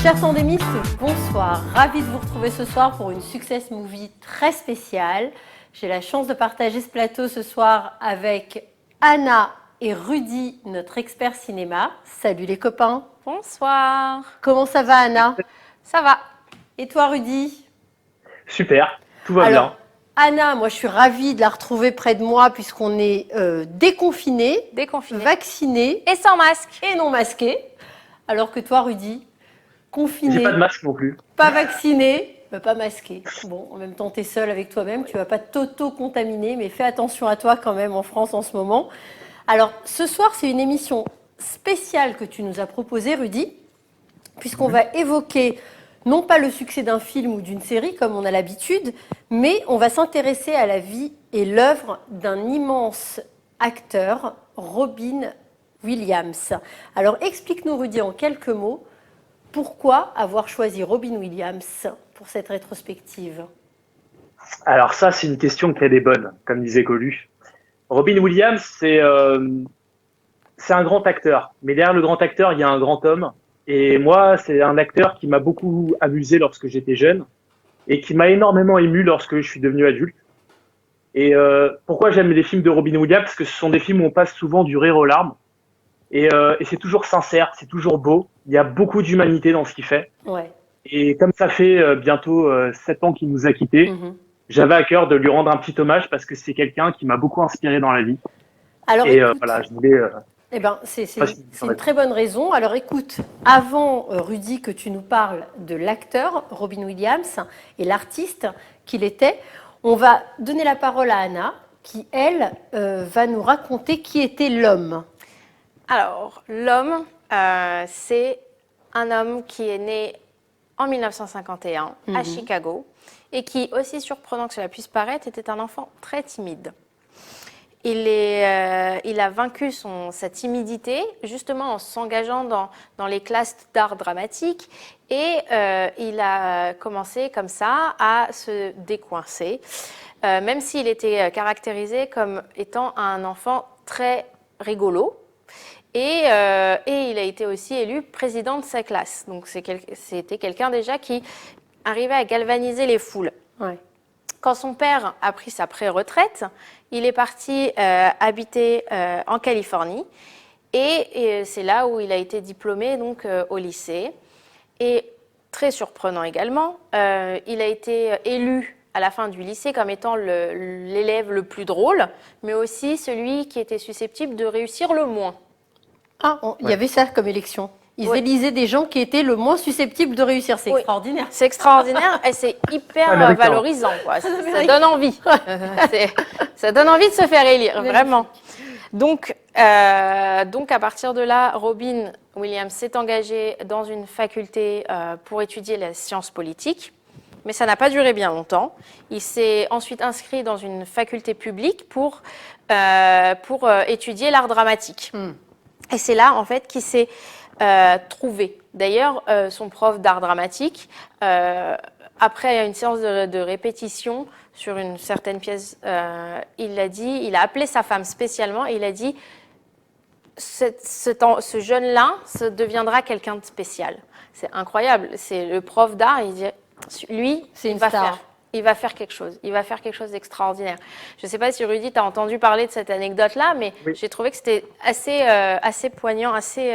Chers tandémistes, bonsoir. Ravi de vous retrouver ce soir pour une Success Movie très spéciale. J'ai la chance de partager ce plateau ce soir avec Anna et Rudy, notre expert cinéma. Salut les copains. Bonsoir. Comment ça va, Anna? Ça va. Et toi, Rudy? Super, tout va bien. Anna, moi je suis ravie de la retrouver près de moi puisqu'on est déconfinés, vaccinés et sans masque et non masqués. Alors que toi, Rudy, confiné, j'ai pas de masque non plus. Pas vacciné, pas masqué. Bon, en même temps, tu es seul avec toi-même, tu vas pas t'auto-contaminer, mais fais attention à toi quand même en France en ce moment. Alors, ce soir, c'est une émission spéciale que tu nous as proposée, Rudy, puisqu'on va évoquer non pas le succès d'un film ou d'une série comme on a l'habitude, mais on va s'intéresser à la vie et l'œuvre d'un immense acteur, Robin Williams. Alors, explique-nous, Rudy, en quelques mots, pourquoi avoir choisi Robin Williams pour cette rétrospective? Alors ça, c'est une question qui a des bonnes, comme disait Coluche. Robin Williams, c'est un grand acteur. Mais derrière le grand acteur, il y a un grand homme. Et moi, c'est un acteur qui m'a beaucoup amusé lorsque j'étais jeune et qui m'a énormément ému lorsque je suis devenu adulte. Et pourquoi j'aime les films de Robin Williams? Parce que ce sont des films où on passe souvent du rire aux larmes. Et c'est toujours sincère, c'est toujours beau. Il y a beaucoup d'humanité dans ce qu'il fait. Ouais. Et comme ça fait bientôt 7 ans qu'il nous a quittés, j'avais à cœur de lui rendre un petit hommage parce que c'est quelqu'un qui m'a beaucoup inspiré dans la vie. Alors, et écoute, voilà, je voulais... eh ben, c'est une très bonne raison. Alors écoute, avant Rudy que tu nous parles de l'acteur Robin Williams et l'artiste qu'il était, on va donner la parole à Anna qui, elle, va nous raconter qui était l'homme. Alors, l'homme, c'est un homme qui est né en 1951 à Chicago et qui, aussi surprenant que cela puisse paraître, était un enfant très timide. Il a vaincu sa timidité justement en s'engageant dans les classes d'art dramatique et il a commencé comme ça à se décoincer, même s'il était caractérisé comme étant un enfant très rigolo. Et il a été aussi élu président de sa classe. Donc c'était quelqu'un déjà qui arrivait à galvaniser les foules. Ouais. Quand son père a pris sa pré-retraite, il est parti habiter en Californie et c'est là où il a été diplômé donc, au lycée. Et très surprenant également, il a été élu à la fin du lycée comme étant l'élève le plus drôle, mais aussi celui qui était susceptible de réussir le moins. Ah, il y avait ça comme élection. Ils élisaient des gens qui étaient le moins susceptibles de réussir. C'est extraordinaire. C'est extraordinaire et c'est hyper valorisant. Quoi. Ça donne envie. Ça donne envie de se faire élire, vraiment. Donc, à partir de là, Robin Williams s'est engagé dans une faculté pour étudier la science politique. Mais ça n'a pas duré bien longtemps. Il s'est ensuite inscrit dans une faculté publique pour étudier l'art dramatique. Et c'est là, en fait, qu'il s'est trouvé. D'ailleurs, son prof d'art dramatique, après une séance de répétition sur une certaine pièce, il a appelé sa femme spécialement et il a dit ce jeune-là deviendra quelqu'un de spécial. C'est incroyable. C'est le prof d'art, il dit lui, c'est une star. Il va faire quelque chose. Il va faire quelque chose d'extraordinaire. Je ne sais pas si Rudy, tu as entendu parler de cette anecdote-là, mais j'ai trouvé que c'était assez poignant, assez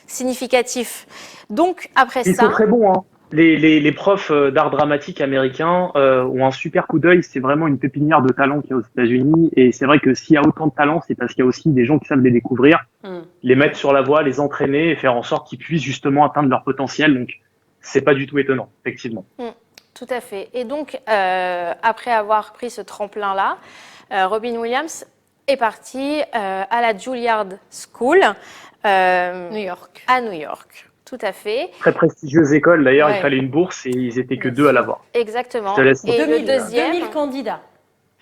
significatif. Donc, après ça... Ils sont très bons, hein. Les profs d'art dramatique américains ont un super coup d'œil. C'est vraiment une pépinière de talent qu'il y a aux États-Unis. Et c'est vrai que s'il y a autant de talent, c'est parce qu'il y a aussi des gens qui savent les découvrir, les mettre sur la voie, les entraîner et faire en sorte qu'ils puissent justement atteindre leur potentiel. Donc, c'est pas du tout étonnant, effectivement. Tout à fait. Et donc, après avoir pris ce tremplin-là, Robin Williams est parti à la Juilliard School à New York. Tout à fait. Très prestigieuse école, d'ailleurs, il fallait une bourse et ils étaient que 2 à l'avoir. Exactement. Et 2000 candidats.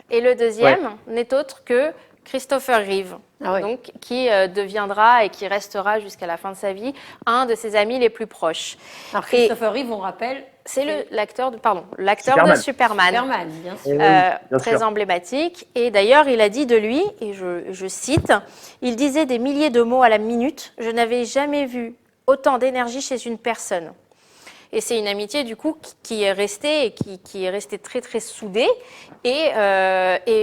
Et le deuxième n'est autre que Christopher Reeve, donc, qui deviendra et qui restera jusqu'à la fin de sa vie un de ses amis les plus proches. Alors Christopher Reeve, on rappelle, C'est l'acteur l'acteur de Superman. Superman. Bien sûr. Eh oui, bien Très sûr. emblématique. Et d'ailleurs, il a dit de lui, et je cite, il disait des milliers de mots à la minute. Je n'avais jamais vu autant d'énergie chez une personne. Et c'est une amitié du coup qui est restée et qui est restée très très soudée. Et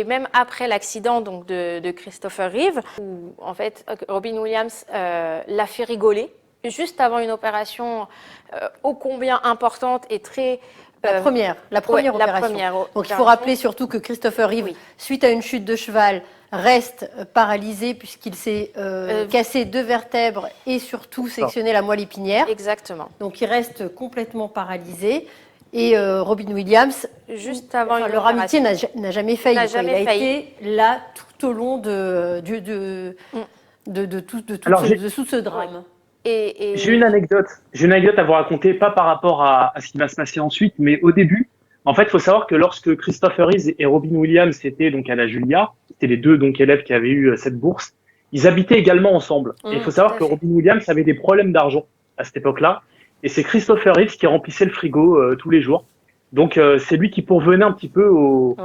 même après l'accident donc de Christopher Reeve, où en fait Robin Williams l'a fait rigoler juste avant une opération ô combien importante et très La première opération. Donc il faut rappeler surtout que Christopher Reeve, suite à une chute de cheval, reste paralysé puisqu'il s'est cassé 2 vertèbres et surtout sectionné la moelle épinière. Exactement. Donc il reste complètement paralysé. Et Robin Williams, juste avant une leur amitié n'a jamais failli. Il a failli. été là tout au long de tout ce drame. J'ai une anecdote à vous raconter, pas par rapport à ce qui va se passer ensuite, mais au début. En fait, il faut savoir que lorsque Christopher Reeve et Robin Williams étaient donc à la Juilliard, c'était les deux donc élèves qui avaient eu cette bourse, ils habitaient également ensemble. Et il faut savoir que Robin Williams avait des problèmes d'argent à cette époque-là, et c'est Christopher Reeve qui remplissait le frigo tous les jours. Donc c'est lui qui pourvenait un petit peu aux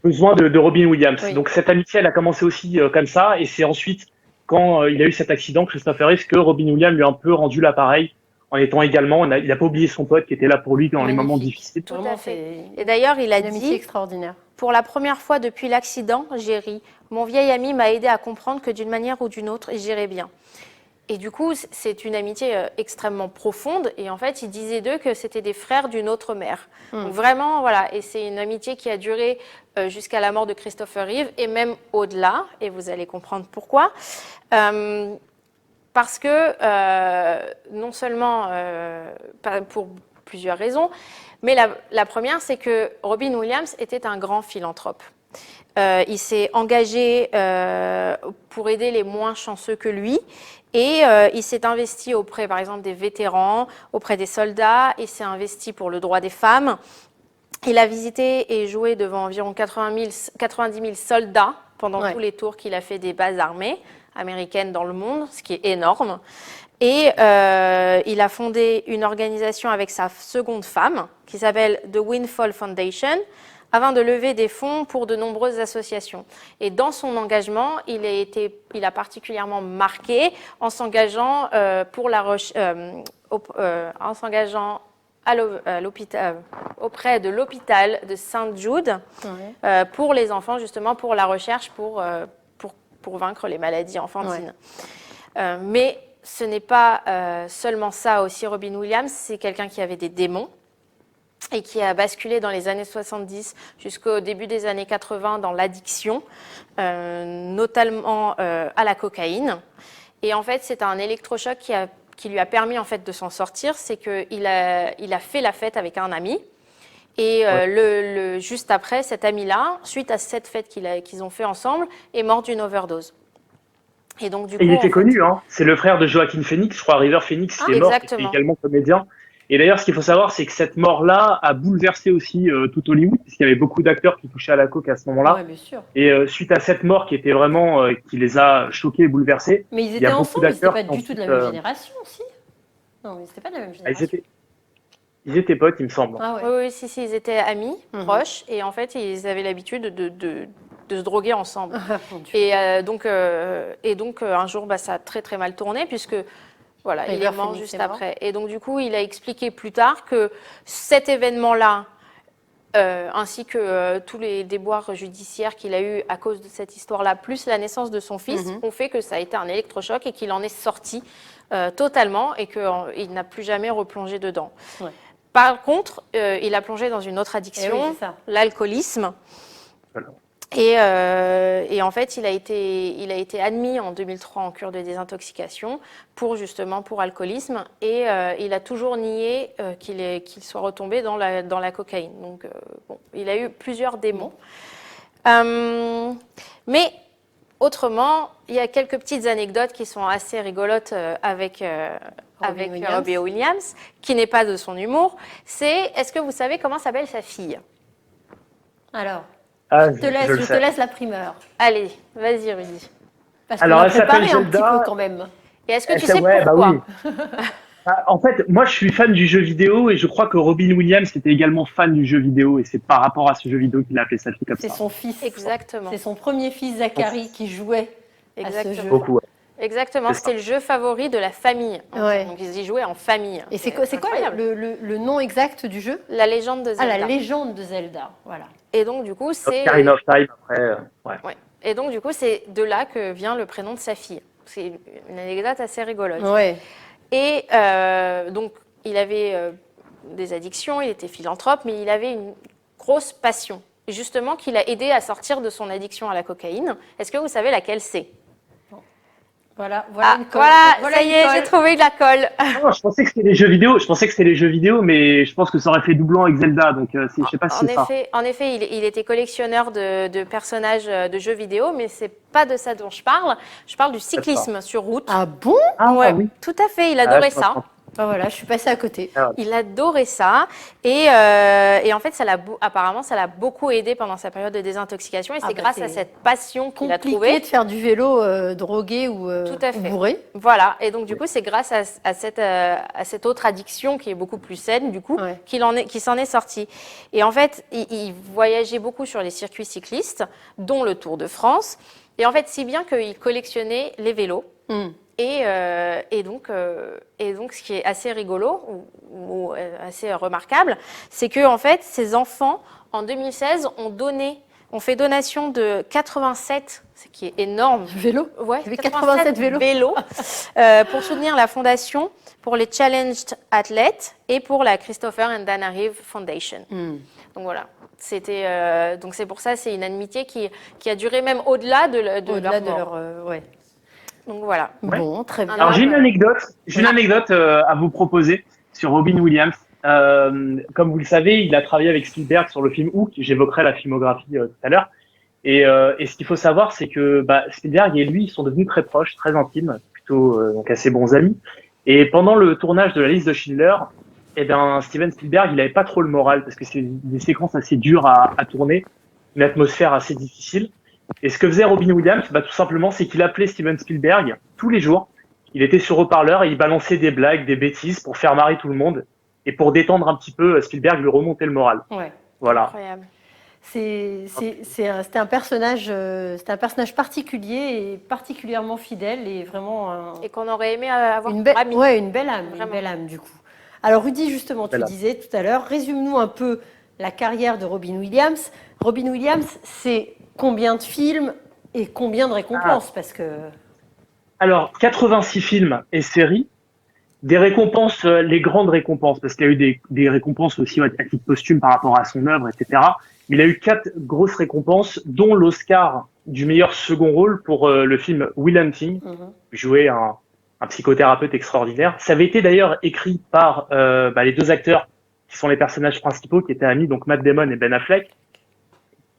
besoins de Robin Williams. Oui. Donc cette amitié, elle a commencé aussi comme ça, et c'est ensuite quand il a eu cet accident, Christopher Reeve, que Robin Williams lui a un peu rendu l'appareil, en étant également, il n'a pas oublié son pote qui était là pour lui dans les moments difficiles. Tout à fait. Et d'ailleurs, il a dit, extraordinaire. Pour la première fois depuis l'accident, j'ai ri. Mon vieil ami m'a aidé à comprendre que d'une manière ou d'une autre, j'irai bien. Et du coup, c'est une amitié extrêmement profonde. Et en fait, il disait d'eux que c'était des frères d'une autre mère. Donc vraiment, voilà. Et c'est une amitié qui a duré jusqu'à la mort de Christopher Reeve et même au-delà. Et vous allez comprendre pourquoi. Parce que, non seulement pour plusieurs raisons, mais la première, c'est que Robin Williams était un grand philanthrope. Il s'est engagé pour aider les moins chanceux que lui et il s'est investi auprès, par exemple, des vétérans, auprès des soldats, il s'est investi pour le droit des femmes. Il a visité et joué devant environ 90 000 soldats pendant tous les tours qu'il a fait des bases armées américaine dans le monde, ce qui est énorme. Et il a fondé une organisation avec sa seconde femme qui s'appelle The Windfall Foundation afin de lever des fonds pour de nombreuses associations. Et dans son engagement, il a particulièrement marqué en s'engageant auprès de l'hôpital de St. Jude pour les enfants, justement pour la recherche, pour vaincre les maladies enfantines. Mais ce n'est pas seulement ça aussi, Robin Williams, c'est quelqu'un qui avait des démons et qui a basculé dans les années 70 jusqu'au début des années 80 dans l'addiction, notamment à la cocaïne. Et en fait, c'est un électrochoc qui lui a permis en fait, de s'en sortir, c'est qu'il a fait la fête avec un ami. Et juste après, cet ami-là, suite à cette fête qu'ils ont fait ensemble, est mort d'une overdose. Et donc, du coup, il était connu, hein. C'est le frère de Joaquin Phoenix, je crois, River Phoenix, qui est mort, qui était également comédien. Et d'ailleurs, ce qu'il faut savoir, c'est que cette mort-là a bouleversé aussi tout Hollywood, puisqu'il y avait beaucoup d'acteurs qui touchaient à la coke à ce moment-là. Ouais, bien sûr. Et suite à cette mort qui était vraiment, qui les a choqués et bouleversés. Mais ils étaient ensemble, ils n'étaient pas du tout de la même génération aussi. Non, mais ils n'étaient pas de la même génération. Ils étaient potes, il me semble. Ah ouais. Oui, si, ils étaient amis, proches, et en fait, ils avaient l'habitude de se droguer ensemble. Et donc, un jour, ça a très très mal tourné, puisque voilà, il est mort juste après. Et donc, du coup, il a expliqué plus tard que cet événement-là, ainsi que tous les déboires judiciaires qu'il a eu à cause de cette histoire-là, plus la naissance de son fils, ont fait que ça a été un électrochoc et qu'il en est sorti totalement et qu'il n'a plus jamais replongé dedans. Ouais. Par contre, il a plongé dans une autre addiction, l'alcoolisme. Voilà. Et en fait, il a été admis en 2003 en cure de désintoxication pour alcoolisme. Et il a toujours nié qu'il soit retombé dans la cocaïne. Donc, il a eu plusieurs démons. Mais autrement, il y a quelques petites anecdotes qui sont assez rigolotes avec Robin Williams, qui n'est pas de son humour. Est-ce que vous savez comment s'appelle sa fille? Alors, je te laisse la primeur. Allez, vas-y Rudy. Parce qu'on a préparé un petit peu quand même. Et est-ce que tu sais pourquoi? Oui. En fait, moi, je suis fan du jeu vidéo et je crois que Robin Williams était également fan du jeu vidéo et c'est par rapport à ce jeu vidéo qu'il a appelé sa fille comme C'est ça. son fils. Exactement. C'est son premier fils, Zachary, qui jouait à ce Exactement. jeu. Beaucoup. Ouais. Exactement, C'est ça. c'était le jeu favori de la famille. Ouais. Donc ils y jouaient en famille. Et c'est quoi incroyable. le nom exact du jeu? La légende de Zelda. Ah, la légende de Zelda, voilà. Et donc du coup, c'est Ocarina of Time après. Ouais. ouais. Et donc du coup, c'est de là que vient le prénom de sa fille. C'est une anecdote assez rigolote. Ouais. Et donc, il avait des addictions, il était philanthrope, mais il avait une grosse passion, justement, qui l'a aidé à sortir de son addiction à la cocaïne. Est-ce que vous savez laquelle c'est? Voilà Ah, une colle. voilà, ça y est, une j'ai colle. trouvé de la colle. Non, je pensais que c'était les jeux vidéo. Je pensais que c'était les jeux vidéo, mais je pense que ça aurait fait doublon avec Zelda. Donc, je sais pas si c'est ça. En effet, il était collectionneur de personnages de jeux vidéo, mais c'est pas de ça dont je parle. Je parle du cyclisme sur route. Ah bon? Ah Ouais, oui. tout à fait, il adorait je ça. comprends. Ah voilà, je suis passée à côté. Il adorait ça et en fait, apparemment, ça l'a beaucoup aidé pendant sa période de désintoxication et c'est grâce à cette passion qu'il a Compliqué trouvée. de faire du vélo drogué ou Tout à fait. bourré. Voilà, et donc du coup, c'est grâce à cette autre addiction qui est beaucoup plus saine, du coup, Ouais. qu'il s'en est sorti. Et en fait, il voyageait beaucoup sur les circuits cyclistes, dont le Tour de France. Et en fait, si bien qu'il collectionnait les vélos. Hmm. Et donc, ce qui est assez rigolo ou assez remarquable, c'est que en fait, ces enfants, en 2016, ont fait donation de 87, ce qui est énorme. Vélo? Ouais, Il y avait 87 vélos. pour soutenir la fondation pour les Challenged Athletes et pour la Christopher and Dana Reeve Foundation. Hmm. Donc voilà. Donc c'est pour ça, c'est une amitié qui a duré même au-delà de Au-delà leur de mort. leur. Ouais. Donc voilà. Ouais. Bon, très bien. Alors, j'ai une anecdote à vous proposer sur Robin Williams. Comme vous le savez, il a travaillé avec Spielberg sur le film Hook. J'évoquerai la filmographie tout à l'heure. Et ce qu'il faut savoir, c'est que Spielberg et lui, ils sont devenus très proches, très intimes, plutôt donc assez bons amis. Et pendant le tournage de La Liste de Schindler, Steven Spielberg, il avait pas trop le moral parce que c'est des séquences assez dures à tourner, une atmosphère assez difficile. Et ce que faisait Robin Williams, tout simplement, c'est qu'il appelait Steven Spielberg tous les jours. Il était sur haut-parleur et il balançait des blagues, des bêtises pour faire marrer tout le monde. Et pour détendre un petit peu, Spielberg lui remontait le moral. Ouais. Voilà. Incroyable. C'était un personnage particulier et particulièrement fidèle et vraiment Et qu'on aurait aimé avoir une pour ami. ouais, une belle âme, Vraiment. une belle âme du coup. Alors Rudy, justement, tu Belle âme. disais tout à l'heure, résume-nous un peu la carrière de Robin Williams. Robin Williams, c'est combien de films et combien de récompenses? Parce que Alors, 86 films et séries. Des récompenses, les grandes récompenses, parce qu'il y a eu des récompenses aussi à titre posthume par rapport à son œuvre, etc. Il a eu 4 grosses récompenses, dont l'Oscar du meilleur second rôle pour le film Will Hunting, jouer un psychothérapeute extraordinaire. Ça avait été d'ailleurs écrit par les deux acteurs qui sont les personnages principaux, qui étaient amis, donc Matt Damon et Ben Affleck,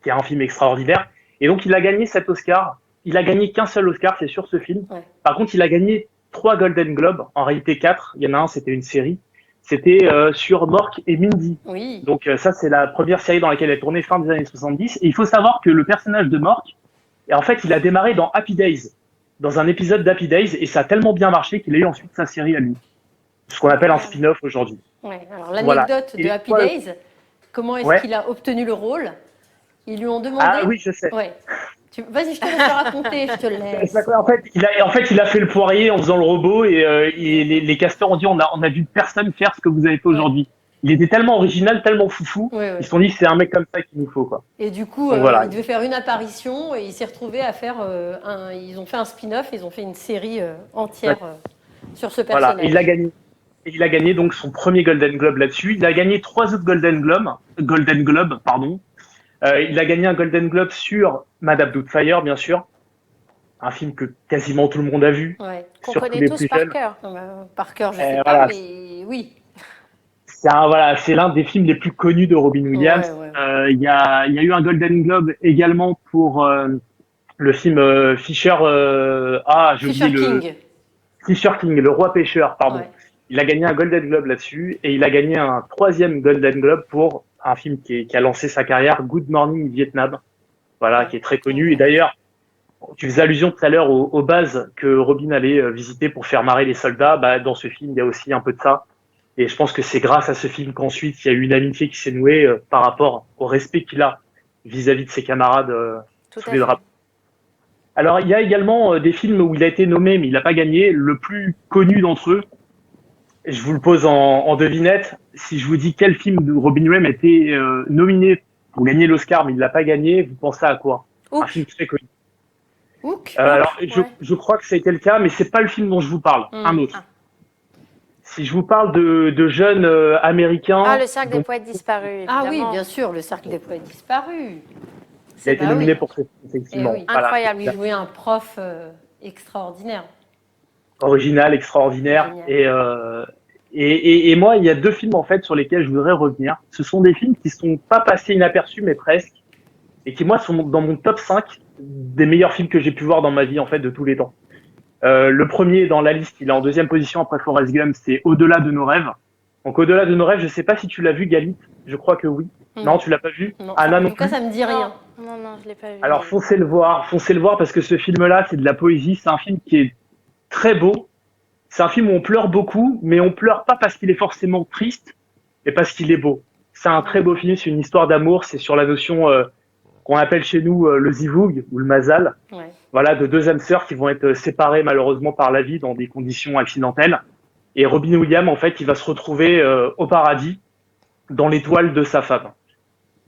qui est un film extraordinaire. Et donc il a gagné cet Oscar. Il a gagné qu'un seul Oscar, c'est sur ce film. Ouais. Par contre, il a gagné 3 Golden Globes, en réalité 4. Il y en a un, c'était une série. C'était sur Mork et Mindy. oui, Donc ça, c'est la première série dans laquelle elle est tournée fin des années 70. Et il faut savoir que le personnage de Mork, en fait, il a démarré dans Happy Days, dans un épisode d'Happy Days, et ça a tellement bien marché qu'il a eu ensuite sa série à lui. Ce qu'on appelle un spin-off aujourd'hui. ouais. Alors l'anecdote Voilà. de Et Happy voilà. Days, comment est-ce Ouais. qu'il a obtenu le rôle? Ils lui ont demandé. Ah oui, je sais. Ouais. Vas-y, je te laisse le raconter, je te le laisse. En fait, il a fait le poirier en faisant le robot et les casteurs ont dit on a vu personne faire ce que vous avez fait aujourd'hui. Il était tellement original, tellement foufou. Ouais, ouais. Ils se sont dit c'est un mec comme ça qu'il nous faut quoi. Et du coup, Donc, voilà. il devait faire une apparition et il s'est retrouvé à faire ils ont fait un spin-off, ils ont fait une série entière sur ce personnage. Voilà, il a gagné donc son premier Golden Globe là-dessus. Il a gagné 3 autres Golden Globes, pardon. Il a gagné un Golden Globe sur Madame Doubtfire, bien sûr. Un film que quasiment tout le monde a vu. Ouais. Qu'on surtout connaît les tous plus par jeunes. cœur. Par cœur, je sais voilà. pas, mais oui. C'est l'un des films les plus connus de Robin Williams. Ouais. Il y a eu un Golden Globe également pour le film Fisher. J'ai Fisher oublié King. Fisher King, le roi pêcheur, pardon. Ouais. Il a gagné un Golden Globe là-dessus et il a gagné un 3e Golden Globe pour un film qui a lancé sa carrière, Good Morning Vietnam. Voilà, qui est très connu. Et d'ailleurs, Tu faisais allusion tout à l'heure aux bases que Robin allait visiter pour faire marrer les soldats. Bah, dans ce film, il y a aussi un peu de ça. Et je pense que c'est grâce à ce film qu'ensuite, il y a eu une amitié qui s'est nouée par rapport au respect qu'il a vis-à-vis de ses camarades Tout sous à les fait. drapeaux. Alors, il y a également des films où il a été nommé, mais il n'a pas gagné. Le plus connu d'entre eux, je vous le pose en devinette. Si je vous dis quel film de Robin Williams a été nominé pour gagner l'Oscar, mais il ne l'a pas gagné, vous pensez à quoi? Un film Hook. très connu. Hook. Alors, Ouais. je crois que ça a été le cas, mais c'est pas le film dont je vous parle. Un autre. Ah. Si je vous parle de jeunes Ah, américains le cercle des dont poètes disparus, Ah oui, évidemment. bien sûr, le cercle des poètes disparus. il a été Bah nominé oui. pour ce film, Eh effectivement. oui. Voilà. Incroyable. Il jouait un prof extraordinaire. Original, extraordinaire. Génial. Et moi, il y a deux films en fait sur lesquels je voudrais revenir. Ce sont des films qui sont pas passés inaperçus, mais presque, et qui moi sont dans mon top 5 des meilleurs films que j'ai pu voir dans ma vie en fait de tous les temps. Le premier dans la liste, il est en deuxième position après Forrest Gump, c'est Au-delà de nos rêves. Donc Au-delà de nos rêves, je sais pas si tu l'as vu, Galit. Je crois que oui. Non, tu l'as pas vu. Non, Anna en non tout cas, plus. ça me dit rien. Non, non, je l'ai pas vu. Alors foncez le voir parce que ce film-là, c'est de la poésie. C'est un film qui est très beau. C'est un film où on pleure beaucoup, mais on pleure pas parce qu'il est forcément triste, mais parce qu'il est beau. C'est un très beau film, c'est une histoire d'amour, c'est sur la notion qu'on appelle chez nous le zivug ou le mazal. Ouais. Voilà, de deux âmes sœurs qui vont être séparées malheureusement par la vie dans des conditions accidentelles. Et Robin Williams, en fait, il va se retrouver au paradis dans l'étoile de sa femme,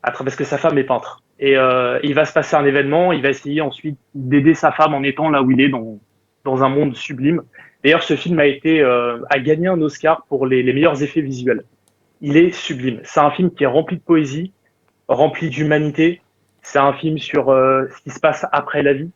parce que sa femme est peintre. Et il va se passer un événement, il va essayer ensuite d'aider sa femme en étant là où il est, dans un monde sublime. D'ailleurs, ce film a gagné un Oscar pour les meilleurs effets visuels. Il est sublime. C'est un film qui est rempli de poésie, rempli d'humanité. C'est un film sur ce qui se passe après la vie,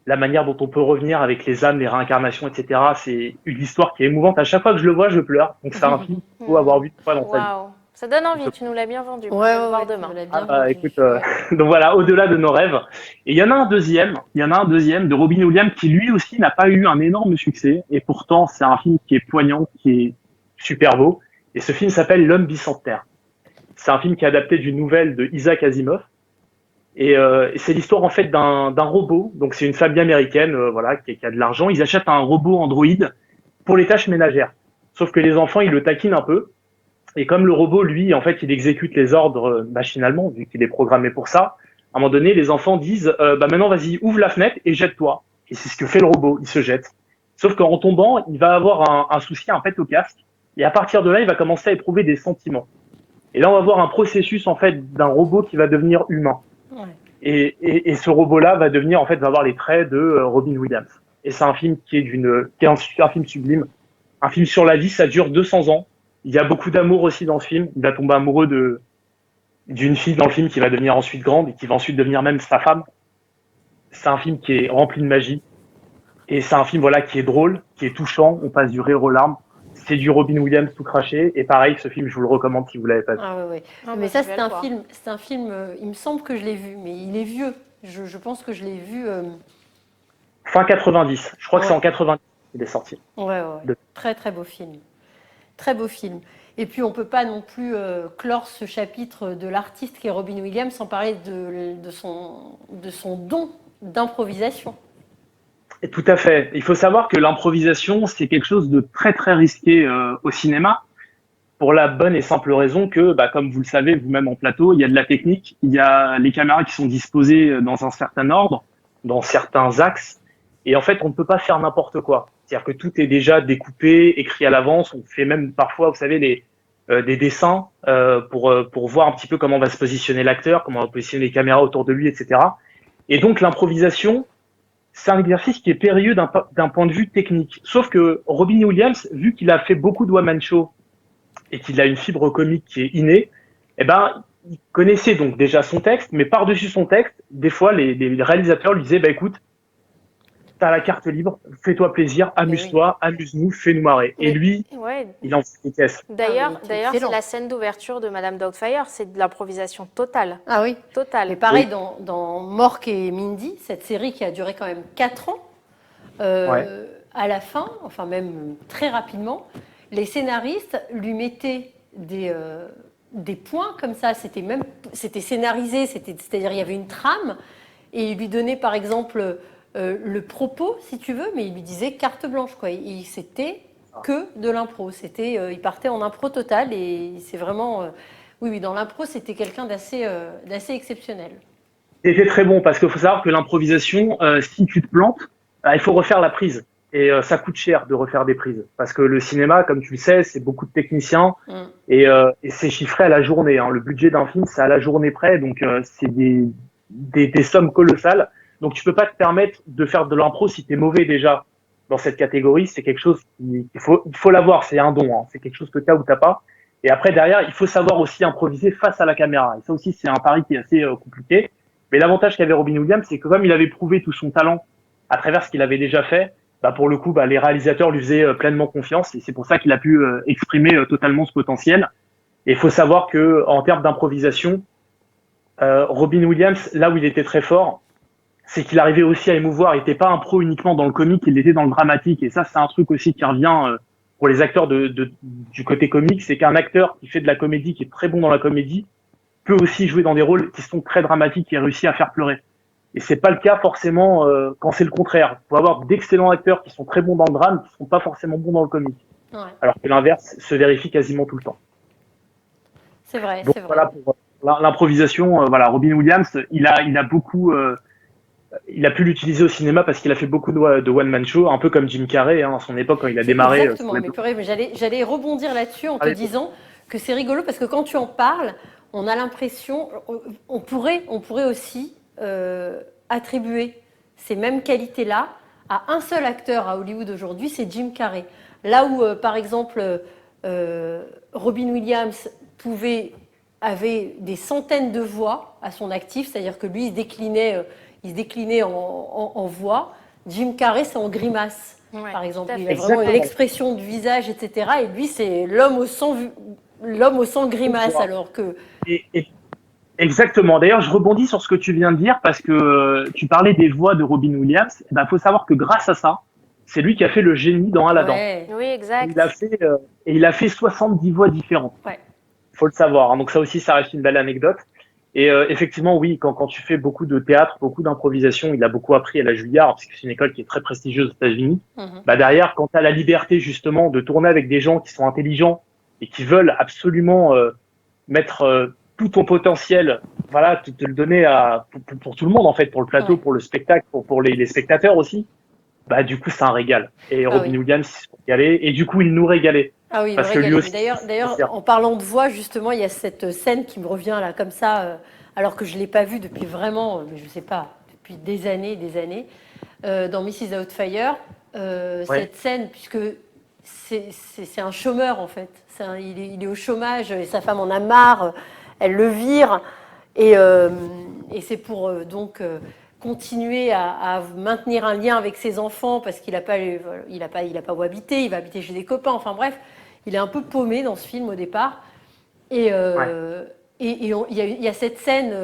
la manière dont on peut revenir avec les âmes, les réincarnations, etc. C'est une histoire qui est émouvante. À chaque fois que je le vois, je pleure. Donc c'est un film qu'il faut avoir vu une fois dans sa vie. Waouh. Ça donne envie, tu nous l'as bien vendu. Ouais, On va le ouais, voir ouais, demain. tu me l'as Ah bien bah vendu. écoute, donc voilà, au-delà de nos rêves. Et il y en a un deuxième, de Robin Williams qui lui aussi n'a pas eu un énorme succès. Et pourtant, c'est un film qui est poignant, qui est super beau. Et ce film s'appelle L'homme bicentenaire. C'est un film qui est adapté d'une nouvelle de Isaac Asimov. Et c'est l'histoire en fait d'un robot. Donc c'est une famille américaine, voilà, qui a de l'argent. Ils achètent un robot androïde pour les tâches ménagères. Sauf que les enfants, ils le taquinent un peu. Et comme le robot, lui, en fait, il exécute les ordres machinalement, vu qu'il est programmé pour ça, à un moment donné, les enfants disent bah maintenant, vas-y, ouvre la fenêtre et jette-toi. Et c'est ce que fait le robot, il se jette. Sauf qu'en tombant, il va avoir un souci, un pet au casque. Et à partir de là, il va commencer à éprouver des sentiments. Et là, on va voir un processus, en fait, d'un robot qui va devenir humain. Ouais. Et ce robot-là va devenir, en fait, va avoir les traits de Robin Williams. Et c'est un film qui est un film sublime. Un film sur la vie, ça dure 200 ans. Il y a beaucoup d'amour aussi dans ce film. Il va tomber amoureux d'une fille dans le film qui va devenir ensuite grande et qui va ensuite devenir même sa femme. C'est un film qui est rempli de magie. Et c'est un film, voilà, qui est drôle, qui est touchant. On passe du rire aux larmes. C'est du Robin Williams tout craché. Et pareil, ce film, je vous le recommande si vous l'avez pas vu. Ah ouais, ouais. Ah, Mais bah, ça, je vais c'est le un voir. film. C'est un film. Il me semble que je l'ai vu, mais il est vieux. Je pense que je l'ai vu. Fin 90. Je crois que c'est Ouais. en 90 qu'il est sorti. Ouais. De- Très très beau film. Très beau film. Et puis on peut pas non plus clore ce chapitre de l'artiste qui est Robin Williams sans parler de son don d'improvisation. Et tout à fait. Il faut savoir que l'improvisation, c'est quelque chose de très très risqué au cinéma, pour la bonne et simple raison que, bah, comme vous le savez vous-même en plateau, il y a de la technique, il y a les caméras qui sont disposées dans un certain ordre, dans certains axes, et en fait, on ne peut pas faire n'importe quoi. C'est-à-dire que tout est déjà découpé, écrit à l'avance. On fait même parfois, vous savez, des dessins pour voir un petit peu comment va se positionner l'acteur, comment va positionner les caméras autour de lui, etc. Et donc l'improvisation, c'est un exercice qui est périlleux d'un point de vue technique. Sauf que Robin Williams, vu qu'il a fait beaucoup de one-man show et qu'il a une fibre comique qui est innée, eh ben, il connaissait donc déjà son texte, mais par-dessus son texte, des fois, les réalisateurs lui disaient, bah écoute, t'as la carte libre, fais-toi plaisir, amuse-toi, amuse-nous, fais-nous marrer. Et Mais- lui, Ouais. il en fait des caisses. D'ailleurs, Ah, mais c'est excellent. la scène d'ouverture de Madame Doubtfire, c'est de l'improvisation totale. Ah oui. Totale. Mais pareil, dans Mork et Mindy, cette série qui a duré quand même 4 ans, à la fin, enfin même très rapidement, les scénaristes lui mettaient des points comme ça. C'était scénarisé, c'est-à-dire il y avait une trame, et il lui donnait par exemple le propos, si tu veux, mais il lui disait carte blanche, quoi. C'était que de l'impro. Il partait en impro total et c'est vraiment... oui, dans l'impro, c'était quelqu'un d'assez exceptionnel. C'était très bon parce qu'il faut savoir que l'improvisation, si tu te plantes, il faut refaire la prise. Et ça coûte cher de refaire des prises. Parce que le cinéma, comme tu le sais, c'est beaucoup de techniciens et c'est chiffré à la journée. Hein. Le budget d'un film, c'est à la journée près, donc c'est des sommes colossales. Donc tu peux pas te permettre de faire de l'impro si tu es mauvais déjà dans cette catégorie. C'est quelque chose il faut l'avoir, c'est un don. Hein. C'est quelque chose que tu as ou t'as pas. Et après, derrière, il faut savoir aussi improviser face à la caméra. Et ça aussi, c'est un pari qui est assez compliqué. Mais l'avantage qu'avait Robin Williams, c'est que comme il avait prouvé tout son talent à travers ce qu'il avait déjà fait, bah pour le coup, bah les réalisateurs lui faisaient pleinement confiance et c'est pour ça qu'il a pu exprimer totalement ce potentiel. Et il faut savoir que en termes d'improvisation, Robin Williams, là où il était très fort, c'est qu'il arrivait aussi à émouvoir. Il n'était pas un pro uniquement dans le comique, il était dans le dramatique. Et ça, c'est un truc aussi qui revient pour les acteurs du côté comique, c'est qu'un acteur qui fait de la comédie, qui est très bon dans la comédie, peut aussi jouer dans des rôles qui sont très dramatiques et réussir à faire pleurer. Et c'est pas le cas forcément quand c'est le contraire. Il faut avoir d'excellents acteurs qui sont très bons dans le drame, qui sont pas forcément bons dans le comique. Ouais. Alors que l'inverse se vérifie quasiment tout le temps. C'est vrai, donc, c'est vrai. Voilà pour l'improvisation. Voilà, Robin Williams, il a beaucoup, il a pu l'utiliser au cinéma parce qu'il a fait beaucoup de one-man show, un peu comme Jim Carrey à son époque quand il a démarré. Exactement, mais j'allais rebondir là-dessus en te disant que c'est rigolo parce que quand tu en parles, on a l'impression, on pourrait aussi attribuer ces mêmes qualités-là à un seul acteur à Hollywood aujourd'hui, c'est Jim Carrey. Là où, par exemple, Robin Williams avait des centaines de voix à son actif, c'est-à-dire que lui, il se déclinait en voix. Jim Carrey, c'est en grimace, par exemple. Il a vraiment l'expression du visage, etc. Et lui, c'est l'homme au sang grimace, alors que... Exactement. D'ailleurs, je rebondis sur ce que tu viens de dire parce que tu parlais des voix de Robin Williams. Il faut savoir que grâce à ça, c'est lui qui a fait le génie dans Aladdin. Ouais. Oui, exact. Il a fait 70 voix différentes. Ouais. Faut le savoir. Hein. Donc ça aussi, ça reste une belle anecdote. Et effectivement, oui, quand tu fais beaucoup de théâtre, beaucoup d'improvisation, il a beaucoup appris à la Juilliard, parce que c'est une école qui est très prestigieuse aux États-Unis. Bah derrière, quand tu as la liberté justement de tourner avec des gens qui sont intelligents et qui veulent absolument mettre tout ton potentiel, voilà, te le donner pour tout le monde en fait, pour le plateau, pour le spectacle, pour les spectateurs aussi. Bah du coup, c'est un régal. Et Robin Williams s'est régalé, et du coup, il nous régalait. Ah oui, parce que lui aussi. D'ailleurs, en parlant de voix, justement, il y a cette scène qui me revient là, comme ça, alors que je l'ai pas vue depuis vraiment, je sais pas, depuis des années, dans Mrs. Doubtfire. Cette scène, puisque c'est un chômeur en fait. Il est au chômage et sa femme en a marre. Elle le vire et c'est pour continuer à maintenir un lien avec ses enfants parce qu'il n'a pas où habiter, il va habiter chez des copains. Enfin bref, il est un peu paumé dans ce film au départ. Et il y a cette scène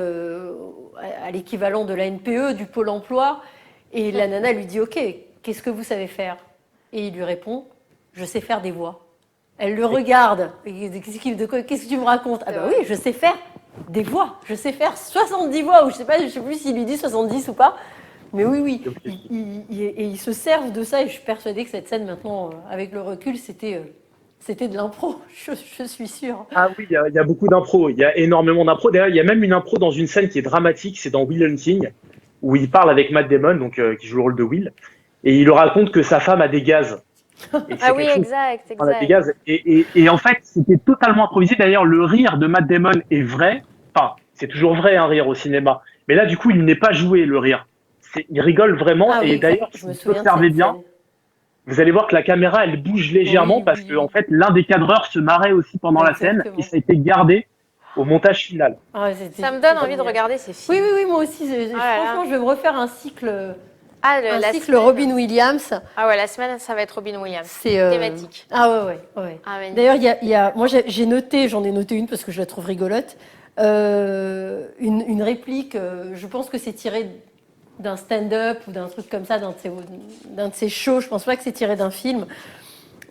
à l'équivalent de la NPE, du Pôle emploi, et la nana lui dit « Ok, qu'est-ce que vous savez faire ?» Et il lui répond « Je sais faire des voix. » Elle le regarde. « Qu'est-ce que tu me racontes ?»« Ah bah oui, je sais faire des voix. Je sais faire 70 voix. » Ou je sais plus s'il lui dit 70 ou pas. Mais oui. Et ils se servent de ça. Et je suis persuadée que cette scène, maintenant, avec le recul, c'était de l'impro. Je suis sûre. Ah oui, il y a beaucoup d'impro. Il y a énormément d'impro. D'ailleurs, il y a même une impro dans une scène qui est dramatique. C'est dans Will Hunting, où il parle avec Matt Damon, donc qui joue le rôle de Will. Et il lui raconte que sa femme a des gaz. Ah oui, exact. Des gaz. Et en fait, c'était totalement improvisé. D'ailleurs, le rire de Matt Damon est vrai. Enfin, c'est toujours vrai un rire au cinéma. Mais là, du coup, il n'est pas joué, le rire. Il rigole vraiment. Ah, et oui, d'ailleurs, si vous observez bien, vous allez voir que la caméra, elle bouge légèrement parce que en fait, l'un des cadreurs se marrait aussi pendant la scène et ça a été gardé au montage final. Ah, ça me donne envie de regarder ces films. Oui, moi aussi. Franchement, je vais me refaire un cycle... Robin Williams. Ah ouais, la semaine, ça va être Robin Williams. C'est thématique. Ah ouais. D'ailleurs, moi, j'en ai noté une parce que je la trouve rigolote. Une réplique, je pense que c'est tiré d'un stand-up ou d'un truc comme ça, d'un de ses shows. Je pense pas que c'est tiré d'un film.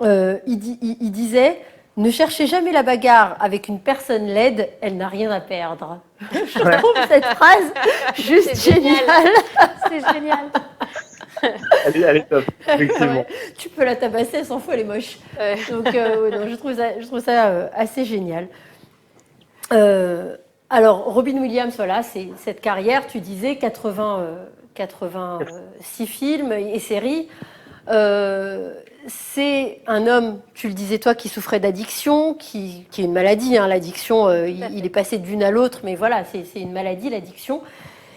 Il disait... Ne cherchez jamais la bagarre avec une personne laide, elle n'a rien à perdre. Je trouve cette phrase juste géniale. C'est génial. Elle est top, effectivement. Ouais, tu peux la tabasser, elle s'en fout, elle est moche. Donc, ouais, non, je trouve ça assez génial. Alors, Robin Williams, voilà, c'est cette carrière, tu disais 86 films et séries. C'est un homme, tu le disais toi, qui souffrait d'addiction, qui est une maladie. Hein, l'addiction, il est passé d'une à l'autre, mais voilà, c'est une maladie, l'addiction.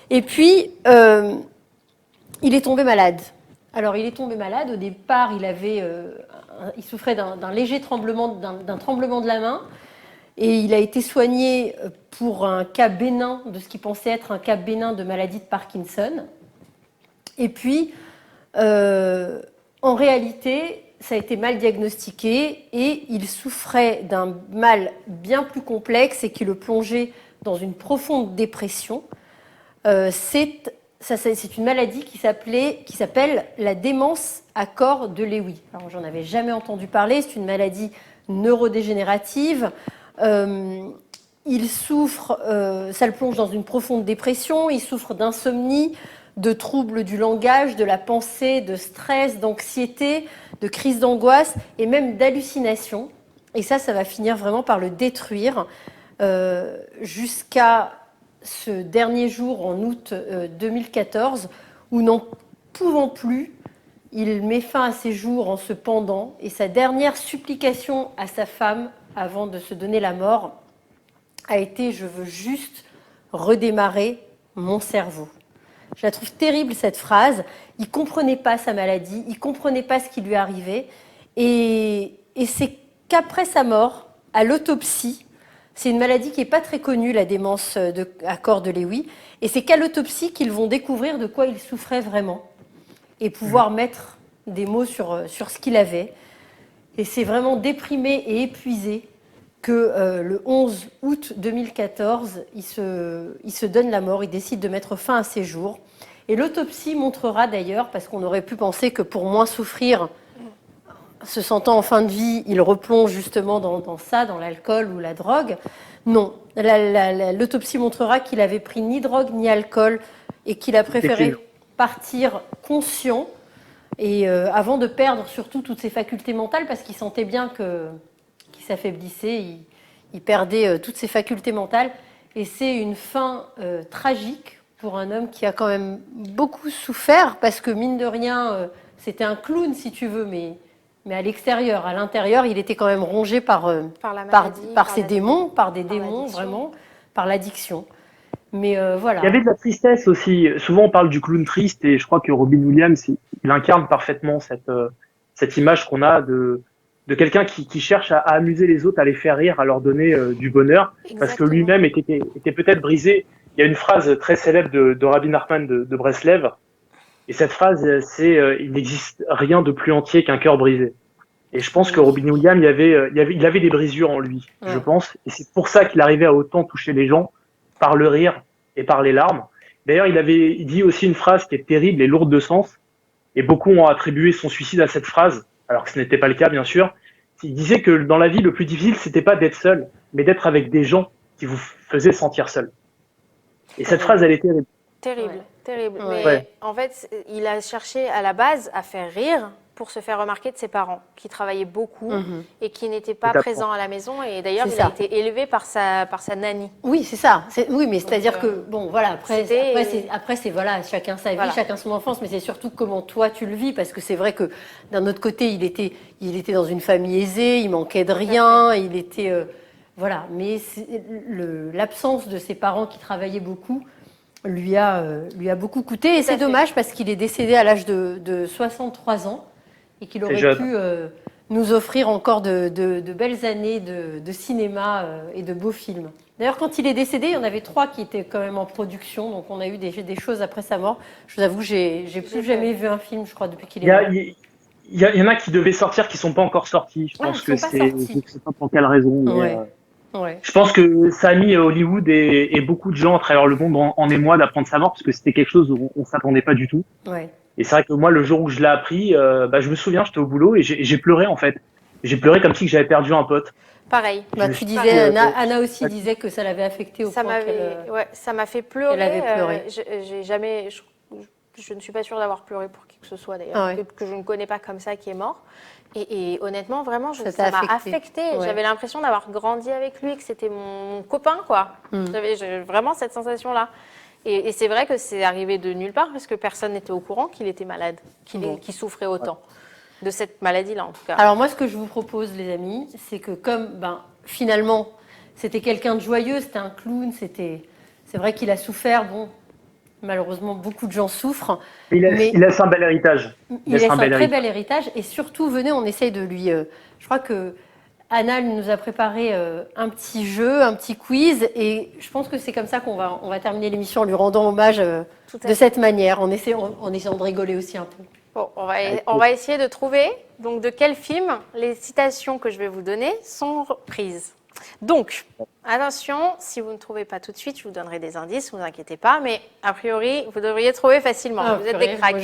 Et puis, il est tombé malade. Alors, il est tombé malade. Au départ, il souffrait d'un léger tremblement de la main. Et il a été soigné pour un cas bénin, de ce qu'il pensait être un cas bénin de maladie de Parkinson. Et puis, en réalité, ça a été mal diagnostiqué et il souffrait d'un mal bien plus complexe et qui le plongeait dans une profonde dépression. C'est une maladie qui s'appelle la démence à corps de Lewy. Alors, j'en avais jamais entendu parler. C'est une maladie neurodégénérative. Il souffre, ça le plonge dans une profonde dépression. Il souffre d'insomnie, de troubles du langage, de la pensée, de stress, d'anxiété, de crises d'angoisse et même d'hallucinations. Et ça va finir vraiment par le détruire jusqu'à ce dernier jour en août 2014 où, n'en pouvant plus, il met fin à ses jours en se pendant et sa dernière supplication à sa femme avant de se donner la mort a été « Je veux juste redémarrer mon cerveau ». Je la trouve terrible, cette phrase. Il ne comprenait pas sa maladie, il ne comprenait pas ce qui lui arrivait. Et c'est qu'après sa mort, à l'autopsie, c'est une maladie qui n'est pas très connue, la démence à corps de Lewy, et c'est qu'à l'autopsie qu'ils vont découvrir de quoi il souffrait vraiment et pouvoir mettre des mots sur ce qu'il avait. Et c'est vraiment déprimé et épuisé que le 11 août 2014, il se donne la mort, il décide de mettre fin à ses jours. Et l'autopsie montrera d'ailleurs, parce qu'on aurait pu penser que pour moins souffrir, se sentant en fin de vie, il replonge justement dans ça, dans l'alcool ou la drogue. Non, l'autopsie montrera qu'il avait pris ni drogue ni alcool et qu'il a préféré partir conscient et avant de perdre surtout toutes ses facultés mentales parce qu'il sentait bien qu'il s'affaiblissait, il perdait toutes ses facultés mentales. Et c'est une fin tragique pour un homme qui a quand même beaucoup souffert parce que mine de rien, c'était un clown si tu veux, mais à l'extérieur, à l'intérieur, il était quand même rongé par ses démons, par des démons vraiment, par l'addiction. Mais voilà. Il y avait de la tristesse aussi. Souvent, on parle du clown triste et je crois que Robin Williams, il incarne parfaitement cette image qu'on a de quelqu'un qui cherche à amuser les autres, à les faire rire, à leur donner du bonheur, Exactement. parce que lui-même était peut-être brisé. Il y a une phrase très célèbre de Rabbi Nachman de Breslev, et cette phrase, c'est il n'existe rien de plus entier qu'un cœur brisé. Et je pense que Robin Williams, il avait des brisures en lui, je pense, et c'est pour ça qu'il arrivait à autant toucher les gens par le rire et par les larmes. D'ailleurs, il dit aussi une phrase qui est terrible et lourde de sens, et beaucoup ont attribué son suicide à cette phrase, alors que ce n'était pas le cas, bien sûr. Il disait que dans la vie, le plus difficile, c'était pas d'être seul, mais d'être avec des gens qui vous faisaient sentir seul. Et cette phrase, elle est terrible. Terrible. Ouais. Mais en fait, il a cherché à la base à faire rire pour se faire remarquer de ses parents, qui travaillaient beaucoup et qui n'étaient pas présents à la maison. Et d'ailleurs, il a été élevé par sa nanny. Oui, c'est ça. Oui, mais c'est-à-dire que, bon, voilà, après c'est voilà, chacun sa vie, chacun son enfance, mais c'est surtout comment toi tu le vis, parce que c'est vrai que d'un autre côté, il était dans une famille aisée, il manquait de rien, il était, voilà, mais l'absence de ses parents qui travaillaient beaucoup lui a beaucoup coûté, et c'est dommage parce qu'il est décédé à l'âge de 63 ans et qu'il aurait pu nous offrir encore de belles années de cinéma et de beaux films. D'ailleurs, quand il est décédé, il y en avait 3 qui étaient quand même en production, donc on a eu des choses après sa mort. Je vous avoue, j'ai plus jamais vu un film, je crois, depuis qu'il est mort. Il y en a qui devaient sortir, qui sont pas encore sortis. Je pense que je sais pas pour quelle raison. Mais je pense que ça a mis Hollywood et beaucoup de gens à travers le monde en émoi d'apprendre sa mort, parce que c'était quelque chose où on s'attendait pas du tout. Ouais. Et c'est vrai que moi, le jour où je l'ai appris, je me souviens, j'étais au boulot et j'ai pleuré en fait. J'ai pleuré comme si j'avais perdu un pote. Pareil. Tu disais, Anna aussi disait que ça l'avait affecté au point ça m'a fait pleurer. Elle avait pleuré. J'ai jamais, Je ne suis pas sûre d'avoir pleuré pour qui que ce soit d'ailleurs, Ah ouais. que je ne connais pas comme ça qui est mort. Et honnêtement, vraiment, Ça ça t'a m'a affecté. affectée. Ouais. J'avais l'impression d'avoir grandi avec lui, que c'était mon copain, quoi. J'avais vraiment cette sensation-là. Et c'est vrai que c'est arrivé de nulle part parce que personne n'était au courant qu'il était malade, qu'il souffrait autant de cette maladie-là, en tout cas. Alors moi, ce que je vous propose, les amis, c'est que comme finalement, c'était quelqu'un de joyeux, c'était un clown, c'est vrai qu'il a souffert, bon, malheureusement, beaucoup de gens souffrent, Il mais laisse un bel héritage. il laisse un très bel héritage, et surtout, venez, on essaye de lui... je crois que Anna nous a préparé un petit jeu, un petit quiz, et je pense que c'est comme ça qu'on va terminer l'émission en lui rendant hommage de cette manière, en essayant de rigoler aussi un peu. Bon, on va essayer de trouver donc, de quel film les citations que je vais vous donner sont prises. Donc, attention, si vous ne trouvez pas tout de suite, je vous donnerai des indices, ne vous inquiétez pas, mais a priori, vous devriez trouver facilement. Vous êtes des cracks.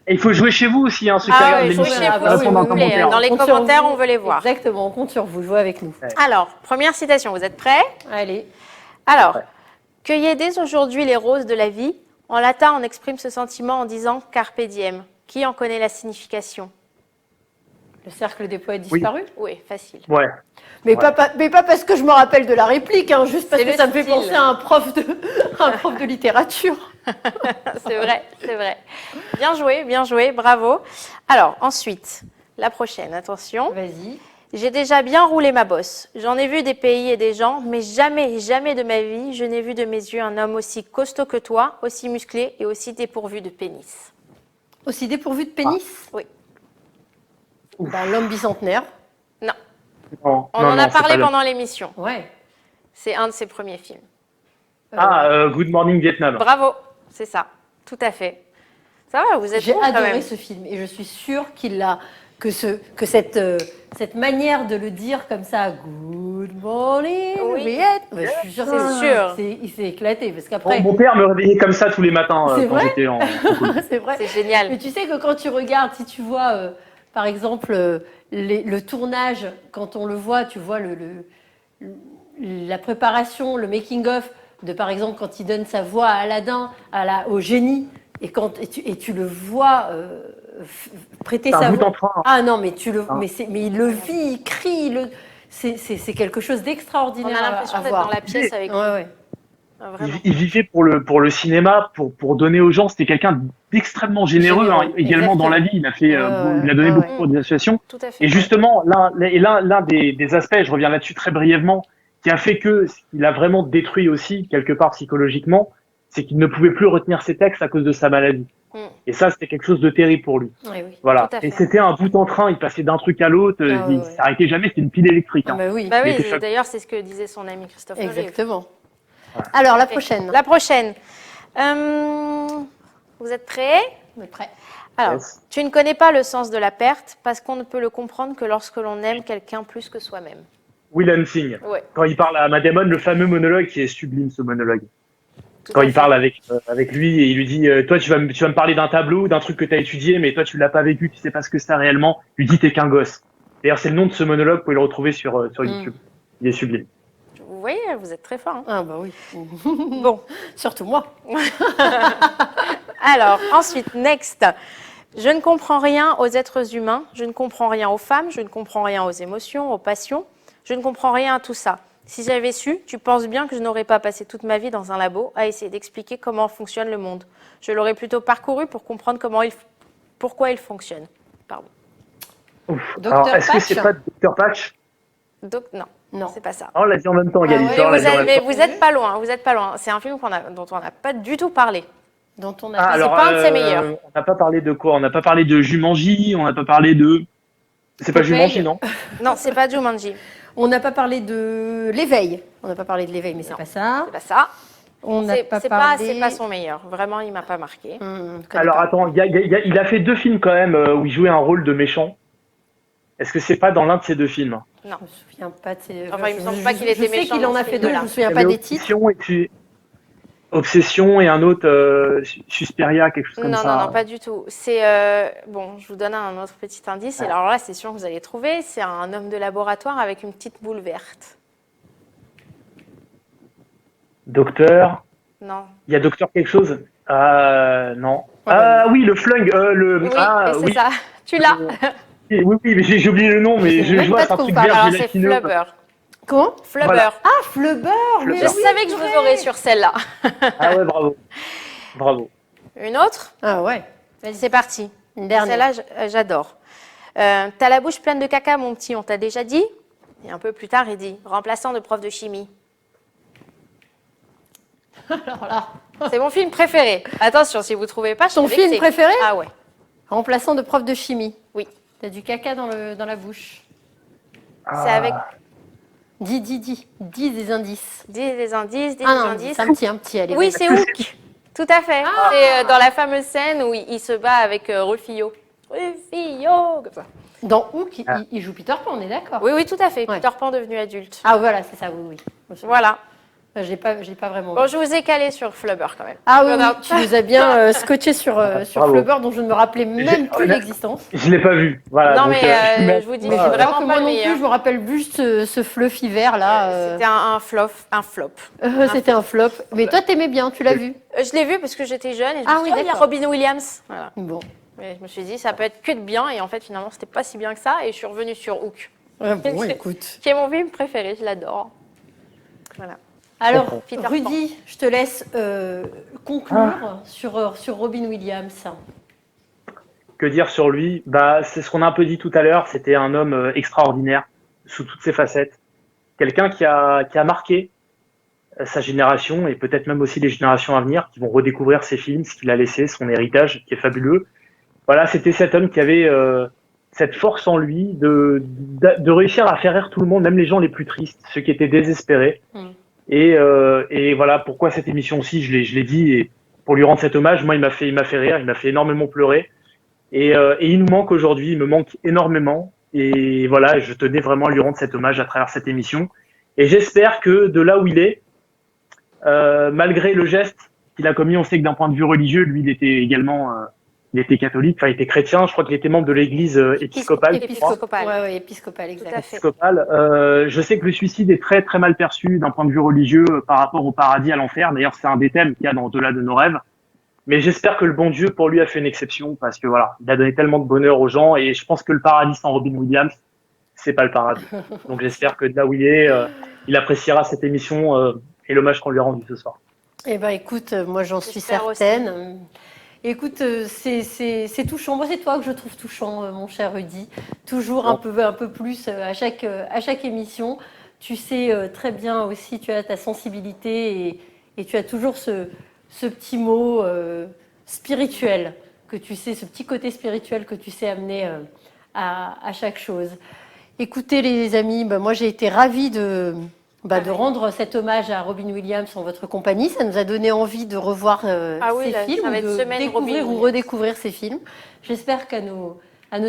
Et il faut jouer chez vous aussi, ceux qui regardent il faut l'émission. chez vous, Répondre en commentaire. dans les commentaires, on veut les voir. Exactement, on compte sur vous, jouez avec nous. Ouais. Alors, première citation, vous êtes prêts? Allez. Alors, cueillez dès aujourd'hui les roses de la vie. En latin, on exprime ce sentiment en disant carpe diem. Qui en connaît la signification? Le cercle des poètes disparus? Oui, facile. Ouais. Mais pas parce que je me rappelle de la réplique, juste parce C'est que le ça me fait style. penser à un prof de littérature. C'est vrai, c'est vrai. Bien joué, bravo. Alors, ensuite, la prochaine, attention. Vas-y. J'ai déjà bien roulé ma bosse. J'en ai vu des pays et des gens, mais jamais, jamais de ma vie, je n'ai vu de mes yeux un homme aussi costaud que toi, aussi musclé et aussi dépourvu de pénis. Aussi dépourvu de pénis? Oui. L'homme bicentenaire. Non. Non, On non, en a non, c'est parlé pas pendant l'émission. Ouais. C'est un de ses premiers films. Good Morning Vietnam. Bravo, c'est ça. Tout à fait. Ça va, vous êtes J'ai bon quand adoré même. ce film et je suis sûre que cette manière de le dire comme ça, Good morning, Oui. Viet. Je suis sûre que C'est sûr. il s'est éclaté parce qu'après, Mon père me réveillait comme ça tous les matins C'est quand vrai j'étais en. c'est vrai. C'est génial. Mais tu sais que quand tu regardes, si tu vois, par exemple, le tournage, quand on le voit, tu vois la préparation, le making-of de, par exemple, quand il donne sa voix à Aladdin, au génie, et tu le vois prêter C'est sa un bout voix. en train. Ah non, mais Ah. mais il le vit, il crie, c'est quelque chose On d'extraordinaire a l'impression à d'être voir. dans la pièce avec lui. Ouais, ouais. Vraiment. Il vivait pour le cinéma, pour donner aux gens. C'était quelqu'un d'extrêmement généreux, également dans la vie. Il a fait, il a donné beaucoup pour des associations. Tout à fait. Et justement, l'un des aspects, je reviens là-dessus très brièvement, qui a fait qu'il a vraiment détruit aussi quelque part psychologiquement, c'est qu'il ne pouvait plus retenir ses textes à cause de sa maladie. Et ça, c'était quelque chose de terrible pour lui. Ouais, oui. Voilà. Tout à fait. Et c'était un bout en train. Il passait d'un truc à l'autre. Il s'arrêtait jamais. C'était une pile électrique. Ah, bah oui. Bah Il oui, était choqué. d'ailleurs, c'est ce que disait son ami Christophe Reeve. Exactement. Alors, la prochaine. La prochaine. Vous êtes prêts? On est prêt. Alors, Yes. tu ne connais pas le sens de la perte parce qu'on ne peut le comprendre que lorsque l'on aime quelqu'un plus que soi-même. Will Hunting. Ouais. Quand il parle à Matt Damon, le fameux monologue qui est sublime, ce monologue. Tout Quand à il fait. parle avec lui et il lui dit toi tu vas me parler d'un tableau, d'un truc que tu as étudié, mais toi tu l'as pas vécu, tu sais pas ce que c'est réellement. Il lui dit t'es qu'un gosse. D'ailleurs c'est le nom de ce monologue, vous pouvez le retrouver sur YouTube. Il est sublime. Vous voyez, vous êtes très fort. Hein. Ah bah oui. Bon, Surtout moi. alors ensuite, next. Je ne comprends rien aux êtres humains, je ne comprends rien aux femmes, je ne comprends rien aux émotions, aux passions, je ne comprends rien à tout ça. Si j'avais su, tu penses bien que je n'aurais pas passé toute ma vie dans un labo à essayer d'expliquer comment fonctionne le monde. Je l'aurais plutôt parcouru pour comprendre pourquoi il fonctionne. Pardon. Ouf. Dr. Alors est-ce que Patch c'est pas Dr. Patch? Donc non, Non. c'est pas ça. Oh, on l'a dit en même temps, Ah Galis. ouais, Oh, on l'a dit en même Mais temps. vous êtes pas loin, vous êtes pas loin. C'est un film dont on n'a pas du tout parlé. Dont on a Ah, pas- alors, pas un de ses meilleurs. On n'a pas parlé de quoi? On n'a pas parlé de Jumanji, on n'a pas parlé de. C'est pas Popeye. Jumanji, non? Non, c'est pas Jumanji. On n'a pas parlé de l'éveil. On n'a pas parlé de l'éveil, mais c'est Non. pas ça. C'est pas ça. On n'a C'est pas c'est parlé. c'est pas son meilleur. Vraiment, il m'a pas marqué. Je connais Alors pas. attends, il a fait 2 films quand même où il jouait un rôle de méchant. Est-ce que c'est pas dans l'un de ces 2 films? Non. Je me souviens pas de ces. Enfin, il me semble je- pas qu'il je était sais méchant qu'il en dans a ce fait 2, film-là. je me souviens Il y pas avait des titres. Obsession et un autre Suspiria, quelque chose comme Non, ça. non, non, pas du tout. C'est bon, je vous donne un autre petit indice. Et alors là, c'est sûr que vous allez trouver. C'est un homme de laboratoire avec une petite boule verte. Docteur. Non. Il y a Docteur quelque chose? Non. Ah oui, le flung, Oui, c'est ça. Tu l'as. Oui, mais j'ai oublié le nom, mais je même vois, pas c'est un de truc quoi on vert Alors, c'est gélatineux. Flubber. Comment? Flubber. Voilà. Ah, Flubber, mais Je oui, savais que je vous aurais sur celle-là. Ah ouais, bravo. Bravo. Une autre? Ah ouais, C'est parti. une dernière. Celle-là, j'adore. T'as la bouche pleine de caca, mon petit, on t'a déjà dit? Et un peu plus tard, il dit remplaçant de prof de chimie. Alors là, C'est mon film préféré. Attention, si vous ne trouvez pas, je ton suis film vexée. préféré? Ah ouais. Remplaçant de prof de chimie. Oui. T'as du caca dans la bouche. C'est avec Dis des indices. des indices, des Ah non, indices. un petit, allez. Oui, vas-y. c'est Hook. Tout à fait. C'est dans la fameuse scène où il se bat avec Rufio. Rufio, comme ça. Dans Hook, il joue Peter Pan, on est d'accord? Oui, oui, tout à fait. Ouais. Peter Pan devenu adulte. Ah voilà, c'est ça, oui. Voilà. Je l'ai pas vraiment Bon, vu. je vous ai calé sur Flubber quand même. Ah oui, Voilà. tu nous as bien scotché sur Bravo. Flubber, dont je ne me rappelais même plus J'ai- l'existence. Je l'ai pas vu. Voilà. Non, donc, mais je vous dis, Mais c'est je crois vraiment que pas moi le non plus, meilleur. je me rappelle juste ce fluffy vert là. C'était un flop. C'était un flop. Mais toi, t'aimais bien, tu l'as vu? Je l'ai vu parce que j'étais jeune et je Ah me suis oui, dit, il y a d'accord. Robin Williams. Voilà. Bon. Et je me suis dit, ça peut être que de bien. Et en fait, finalement, c'était pas si bien que ça. Et je suis revenue sur Hook, Bon, écoute. qui est mon film préféré. Je l'adore. Voilà. Alors, Peter Pan. Rudy, je te laisse conclure sur Robin Williams. que dire sur lui? Bah, c'est ce qu'on a un peu dit tout à l'heure. C'était un homme extraordinaire sous toutes ses facettes. Quelqu'un qui a marqué sa génération et peut-être même aussi les générations à venir qui vont redécouvrir ses films, ce qu'il a laissé, son héritage qui est fabuleux. Voilà, c'était cet homme qui avait cette force en lui de réussir à faire rire tout le monde, même les gens les plus tristes, ceux qui étaient désespérés. Mm. Et voilà pourquoi cette émission aussi, je l'ai dit, et pour lui rendre cet hommage, moi il m'a fait rire, il m'a fait énormément pleurer. Et il nous manque aujourd'hui, il me manque énormément. Et voilà, je tenais vraiment à lui rendre cet hommage à travers cette émission. Et j'espère que de là où il est, malgré le geste qu'il a commis, on sait que d'un point de vue religieux, lui, il était également, il était catholique, enfin, il était chrétien. Je crois qu'il était membre de l'église épiscopale. Épiscopale. Ouais, épiscopale, exact. Tout à fait. Épiscopale. Je sais que le suicide est très très mal perçu d'un point de vue religieux par rapport au paradis, à l'enfer. D'ailleurs, c'est un des thèmes qu'il y a dans Au-delà de nos rêves. Mais j'espère que le bon Dieu, pour lui, a fait une exception parce que voilà, il a donné tellement de bonheur aux gens et je pense que le paradis sans Robin Williams, c'est pas le paradis. Donc j'espère que de là où il est, il appréciera cette émission et l'hommage qu'on lui a rendu ce soir. Eh ben, écoute, moi j'en suis J'espère aussi. certaine. Écoute, c'est touchant. Moi, c'est toi que je trouve touchant, mon cher Rudy. Toujours un peu plus à chaque émission. Tu sais très bien aussi, tu as ta sensibilité et tu as toujours ce petit mot spirituel que tu sais, ce petit côté spirituel que tu sais amener à chaque chose. Écoutez, les amis, moi j'ai été ravie de rendre cet hommage à Robin Williams en votre compagnie. Ça nous a donné envie de revoir oui, ces là, films, ça va être de semaine Robin découvrir ou Williams. redécouvrir ces films. J'espère qu'à nos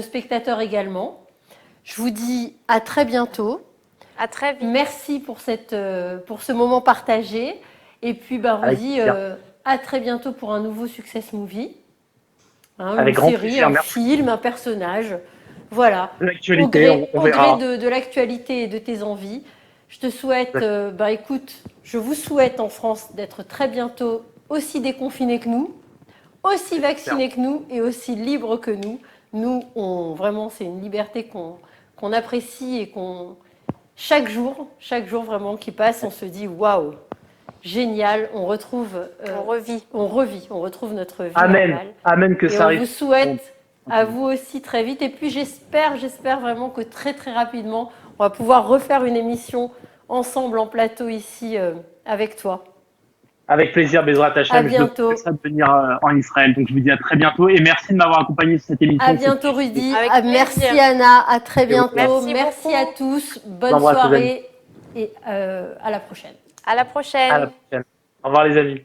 spectateurs également. Je vous dis à très bientôt. À très vite. Merci pour ce moment partagé. Et puis, Avec Rudy, plaisir. à très bientôt pour un nouveau Success Movie. Avec une grand série, plaisir, un merci. film, un personnage. Voilà. L'actualité, on verra. Au gré de l'actualité et de tes envies. Je te souhaite, écoute, je vous souhaite en France d'être très bientôt aussi déconfinés que nous, aussi vaccinés que nous et aussi libres que nous. Nous, vraiment, c'est une liberté qu'on apprécie et chaque jour vraiment qui passe, on se dit waouh, génial, on retrouve, on retrouve notre vie Amen. normale. Amen que Et ça on arrive. vous souhaite à vous aussi très vite. Et puis j'espère vraiment que très très rapidement, on va pouvoir refaire une émission ensemble en plateau ici avec toi. Avec plaisir, Bezrat À Hachem. bientôt. Je devrais venir en Israël. Donc je vous dis à très bientôt et merci de m'avoir accompagné sur cette émission. À bientôt Rudy. Avec Merci plaisir. Anna. À très bientôt. Merci Merci beaucoup. à tous. Bonne J'embrasse les soirée et à la prochaine. À la prochaine. À la prochaine. Au revoir les amis.